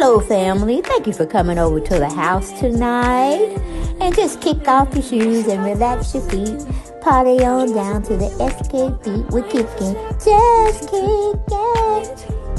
Hello, family. Thank you for coming over to the house tonight. And just kick off your shoes and relax your feet. Party on down to the SK beat. We're kicking. Just kicking.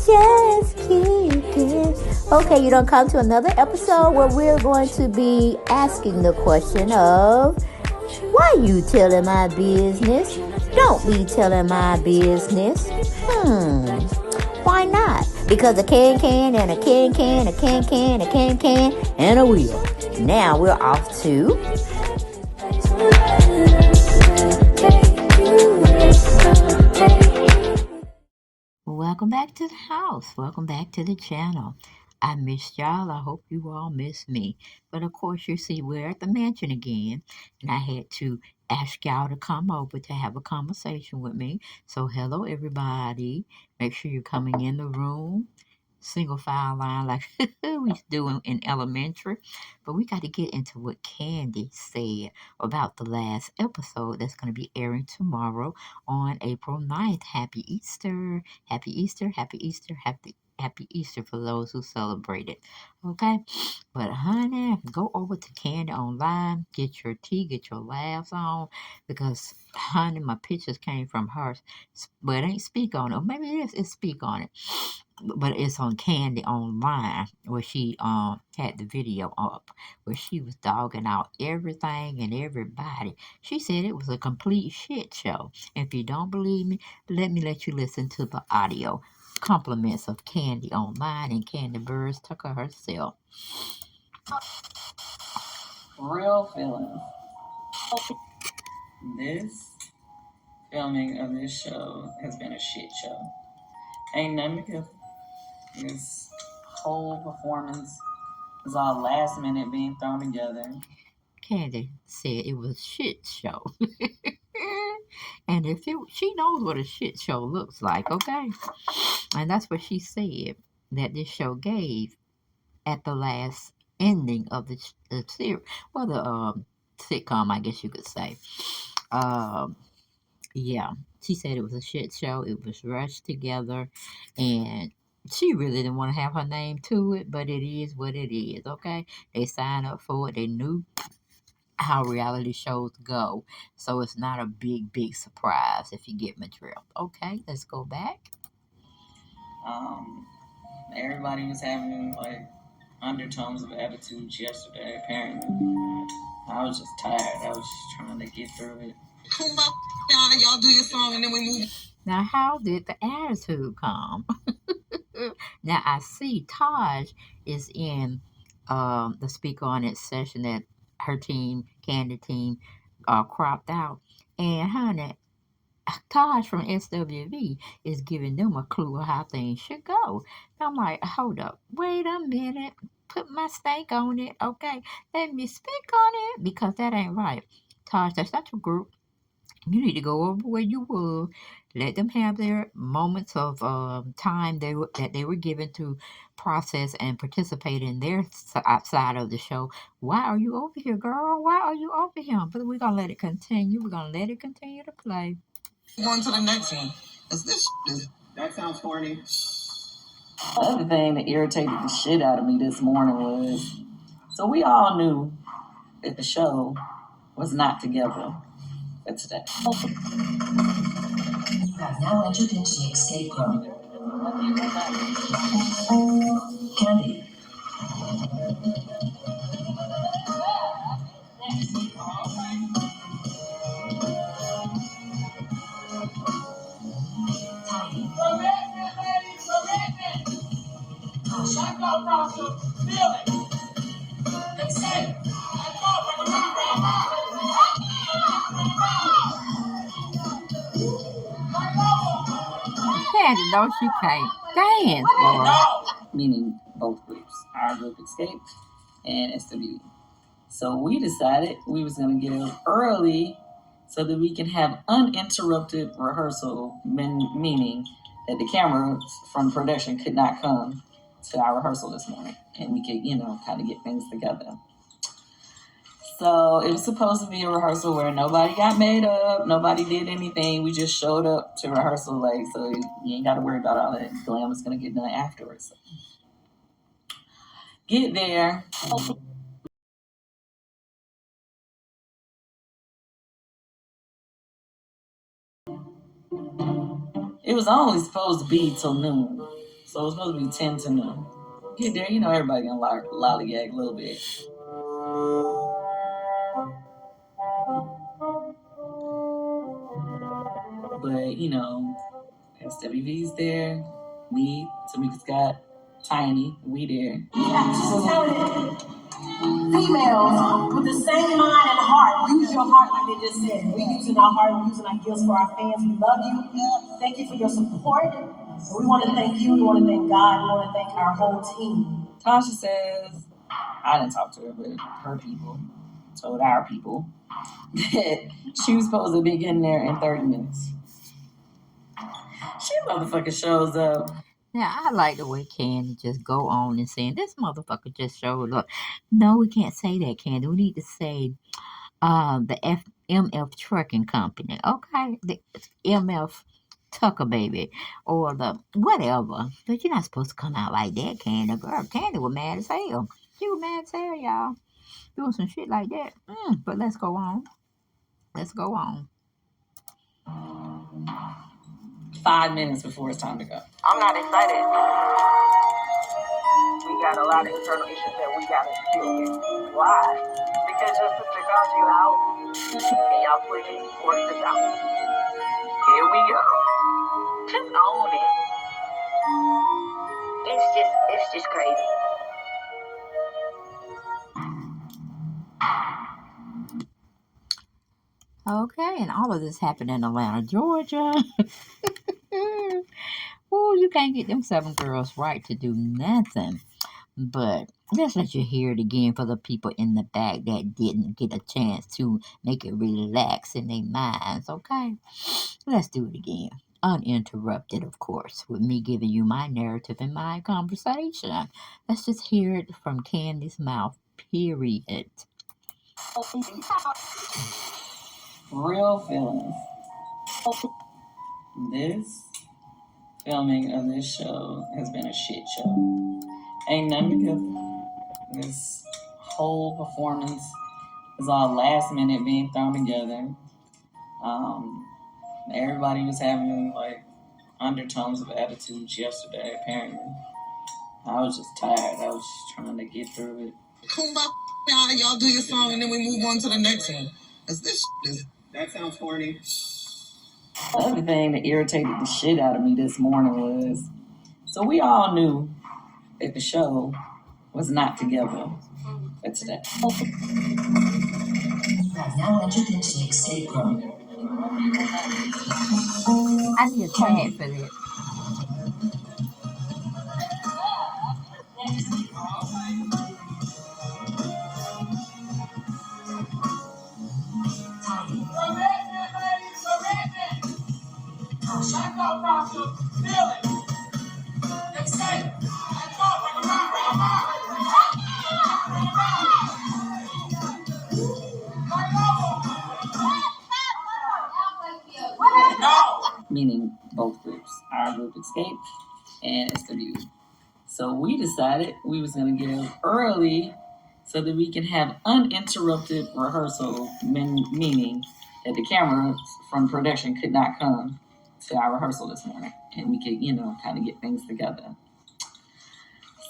Just kicking. Okay, you don't come to another episode where we're going to be asking the question of, why you telling my business? Don't be telling my business. Why not? Because a can and a can, a can, and a wheel. Now we're off to... Welcome back to the house. Welcome back to the channel. I missed y'all. I hope you all missed me. But of course, you see, we're at the mansion again. And I had to ask y'all to come over to have a conversation with me. So hello, everybody. Make sure you're coming in the room. Single file line like we do in elementary. But we got to get into what Kandi said about the last episode that's going to be airing tomorrow on April 9th. Happy Easter. Happy Easter. Happy Easter. Happy Easter for those who celebrate it. Okay? But honey, go over to Kandi online. Get your tea. Get your laughs on. Because honey, my pictures came from her. But it ain't speak on it. Or maybe it is. It's speak on it. But it's on Kandi online where she had the video up where she was dogging out everything and everybody. She said it was a complete shit show. If you don't believe me, let you listen to the audio. Compliments of Kandi online and Kandi Burruss Tucker herself. Real feelings. This filming of this show has been a shit show. Ain't nothing to give. This whole performance was all last minute being thrown together. Kandi said it was a shit show. And she knows what a shit show looks like, okay? And that's what she said that this show gave at the last ending of the series. Well, the sitcom, I guess you could say. Yeah, she said it was a shit show. It was rushed together, and she really didn't want to have her name to it, but it is what it is, okay? They signed up for it. They knew how reality shows go, so it's not a big surprise if you get my drift. Okay, let's go back. Everybody was having like undertones of attitudes yesterday, apparently. I was just tired. I was just trying to get through it. Y'all do your song and then we move. Now, how did the attitude come? Now, I see Taj is in the Speak On It session that her team, Kandi team, cropped out. And honey, Taj from SWV is giving them a clue of how things should go. I'm like, hold up, wait a minute, put my stank on it, okay? Let me speak on it, because that ain't right. Taj, that's not your group. You need to go over where you were. Let them have their moments of time that they were given to process and participate in their side of the show. Why are you over here, girl? Why are you over here? But we're going to let it continue. We're going to let it continue to play. Going to the next one. That sounds corny. The other thing that irritated the shit out of me this morning was, so we all knew that the show was not together for today. You have now entered into the escape room. Kandi. Kandi, no, she can't dance, boy. Meaning both groups, our group Escape and SWV. So we decided we was going to get up early so that we can have uninterrupted rehearsal, meaning that the cameras from production could not come to our rehearsal this morning, and we could, kind of get things together. So it was supposed to be a rehearsal where nobody got made up, nobody did anything. We just showed up to rehearsal, so you ain't got to worry about all that glam is going to get done afterwards. Get there. It was only supposed to be till noon. So it was supposed to be 10 to noon. Get there, you know everybody gonna lollygag a little bit. But, you know, SWV's there, me, Tamika Scott, Tiny, we there. Females with the same mind and heart. Use your heart like they just said. We're using our heart, we're using our gifts for our fans. We love you. Thank you for your support. We want to thank you. We want to thank God. We want to thank our whole team. Tasha says, I didn't talk to her, but her people told our people that she was supposed to be getting there in 30 minutes. She motherfucker shows up. Now, I like the way Kandi just go on and saying, this motherfucker just showed up. No, we can't say that, Kandi. We need to say the MF Trucking Company, okay? The MF Tucker Baby, or the whatever. But you're not supposed to come out like that, Kandi. Girl, Kandi was mad as hell. She was mad as hell, y'all. Doing some shit like that. But let's go on. Let's go on. 5 minutes before it's time to go. I'm not excited. We got a lot of internal issues that we gotta deal with. Why? Because your sister called you out and y'all please work this out. Here we go. Just own it. It's just crazy. Okay, and all of this happened in Atlanta, Georgia. Oh, you can't get them 7 girls right to do nothing. But let's let you hear it again for the people in the back that didn't get a chance to make it relax in their minds, okay? Let's do it again. Uninterrupted, of course, with me giving you my narrative and my conversation. Let's just hear it from Candy's mouth, period. Real feelings. This filming of this show has been a shit show. Ain't nothing together. This whole performance is all last minute being thrown together. Everybody was having like undertones of attitudes yesterday, apparently. I was just tired. I was just trying to get through it. Kumbaya, y'all do your song and then we move on to the next one. That sounds corny. The other thing that irritated the shit out of me this morning was, so we all knew that the show was not together for today. You have now entered into the escape room. I need a tag for that. Meaning both groups, our group Escape and SW. So we decided we was gonna get up early so that we can have uninterrupted rehearsal, meaning that the cameras from production could not come to our rehearsal this morning, and we could, kind of get things together.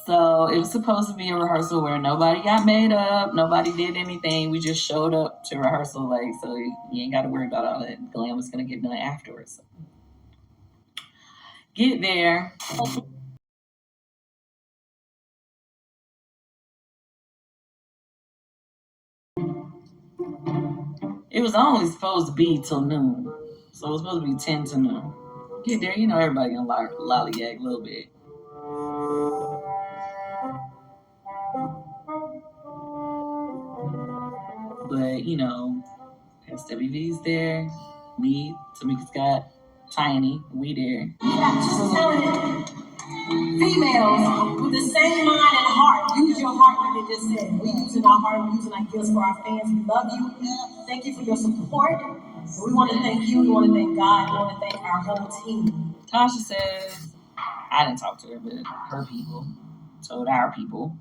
So it was supposed to be a rehearsal where nobody got made up, nobody did anything. We just showed up to rehearsal, so you ain't got to worry about all that glam was gonna get done afterwards. So get there. It was only supposed to be till noon. So it was supposed to be 10 to noon. Get there, everybody gonna lollygag a little bit. But, SWV's there, me, Tamika Scott, Tiny, we there. Females with the same mind and heart. Use your heart like they just said. We're using our heart, we're using our gifts for our fans. We love you. Thank you for your support. We want to thank you. We want to thank God. We want to thank our whole team. Tasha says, I didn't talk to her, but her people told our people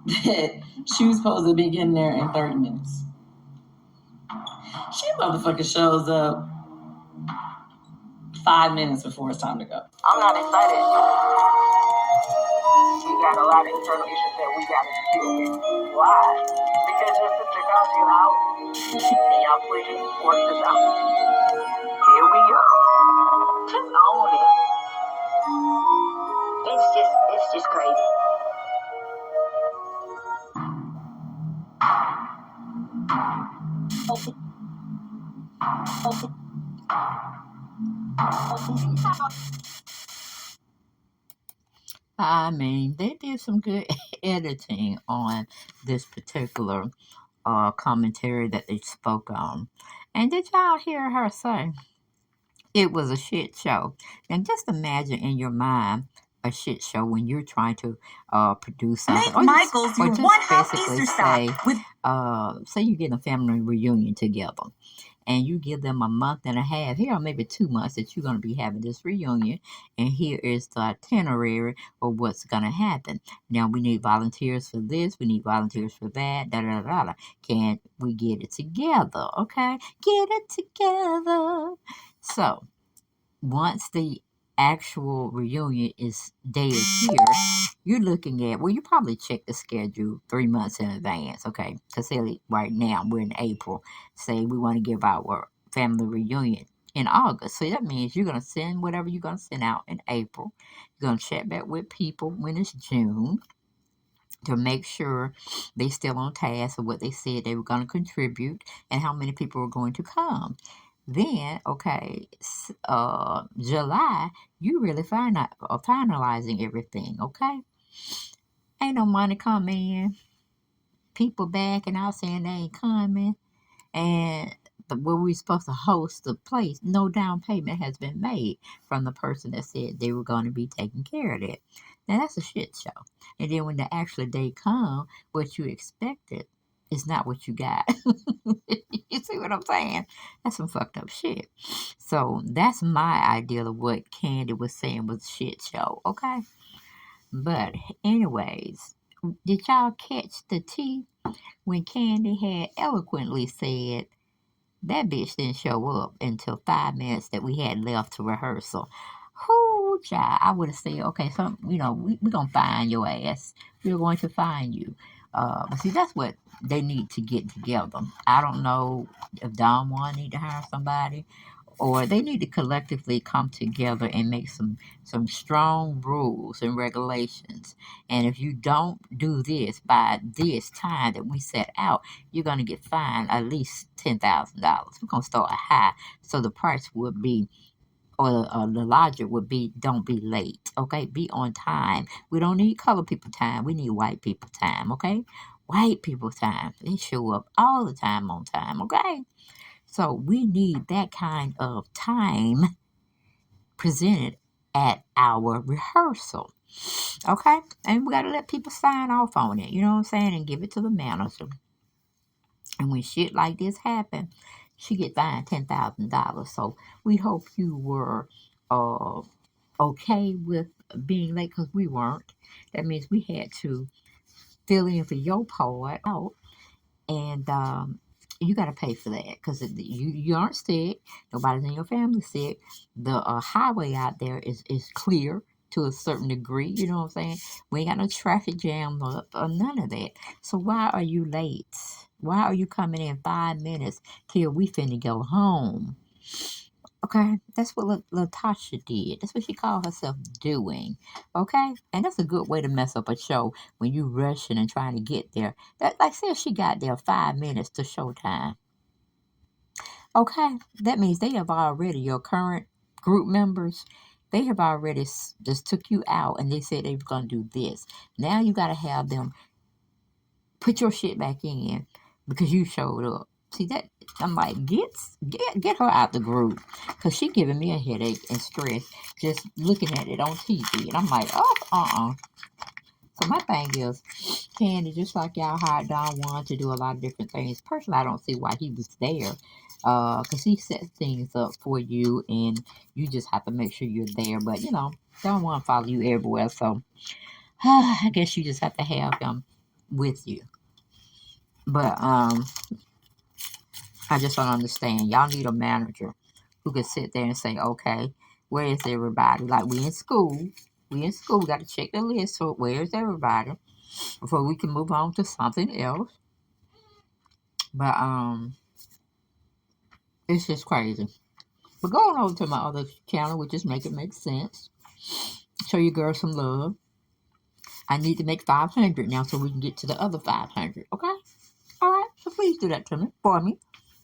that she was supposed to be getting there in 30 minutes. She motherfucking shows up 5 minutes before it's time to go. I'm not excited. We got a lot of internal issues that we gotta deal with. Why? Because your sister called you out and y'all pleaded, work this out. Here we go. Just own it. It's just crazy. I mean, they did some good editing on this particular commentary that they spoke on. And did y'all hear her say it was a shit show? And just imagine in your mind a shit show when you're trying to produce something. Make Michael's your one-half basically Easter stop with say you get a family reunion together and you give them a month and a half, here or maybe 2 months that you're going to be having this reunion, and here is the itinerary of what's going to happen. Now we need volunteers for this, we need volunteers for that, da da da da. Can we get it together? Okay, get it together. So once the actual reunion day is here, you're looking at, well, you probably check the schedule 3 months in advance, okay? Because right now we're in April. Say we want to give our family reunion in August. So that means you're going to send whatever you're going to send out in April. You're going to check back with people when it's June to make sure they still on task of what they said they were going to contribute and how many people were going to come. Then, okay, July, you really finalizing everything, okay? Ain't no money coming in. People backing out saying they ain't coming. And where we supposed to host the place, no down payment has been made from the person that said they were going to be taking care of that. Now, that's a shit show. And then when the actual day come, what you expected is not what you got. You see what I'm saying? That's some fucked up shit. So that's my idea of what Kandi was saying was a shit show, okay? But anyways, did y'all catch the tea when Kandi had eloquently said that bitch didn't show up until 5 minutes that we had left to rehearsal? Whoo, child, I would have said, okay, so, we're going to find your ass. We're going to find you. But see, that's what they need to get together. I don't know if Don Juan need to hire somebody, or they need to collectively come together and make some strong rules and regulations. And if you don't do this by this time that we set out, you're going to get fined at least $10,000. We're going to start high, so the price would be, or the logic would be, don't be late, okay? Be on time. We don't need colored people time. We need white people time, okay? White people time. They show up all the time on time, okay? So we need that kind of time presented at our rehearsal, okay? And we got to let people sign off on it, you know what I'm saying, and give it to the manager. And when shit like this happen, she get fined $10,000. So we hope you were okay with being late, because we weren't. That means we had to fill in for your part out, and you got to pay for that, because you aren't sick, nobody's in your family sick. The highway out there is clear to a certain degree, you know what I'm saying? We ain't got no traffic jam or none of that. So why are you late? Why are you coming in 5 minutes till we finna go home? Okay, that's what Latasha did. That's what she called herself doing. Okay, and that's a good way to mess up a show when you rushing and trying to get there. That, like, say if she got there 5 minutes to showtime. Okay, that means they have already, your current group members, they have already just took you out and they said they were gonna do this. Now you gotta have them put your shit back in because you showed up. See that? I'm like, get her out the group, because she giving me a headache and stress just looking at it on TV. And I'm like, oh, So my thing is, Kandi, just like y'all hired Don Juan to do a lot of different things. Personally, I don't see why he was there, because he sets things up for you, and you just have to make sure you're there. But Don Juan follow you everywhere, so I guess you just have to have him with you. But I just don't understand. Y'all need a manager who could sit there and say, okay, where is everybody? Like we in school. We got to check the list. So where's everybody before we can move on to something else? But it's just crazy. But going over to my other channel, which is Make It Make Sense. Show your girl some love. I need to make 500 now so we can get to the other 500. Okay? All right. So please do that to me for me.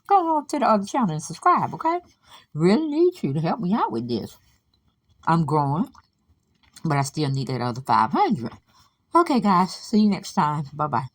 Go over to the other channel and subscribe. Okay? Really need you to help me out with this. I'm growing, but I still need that other 500. Okay, guys. See you next time. Bye bye.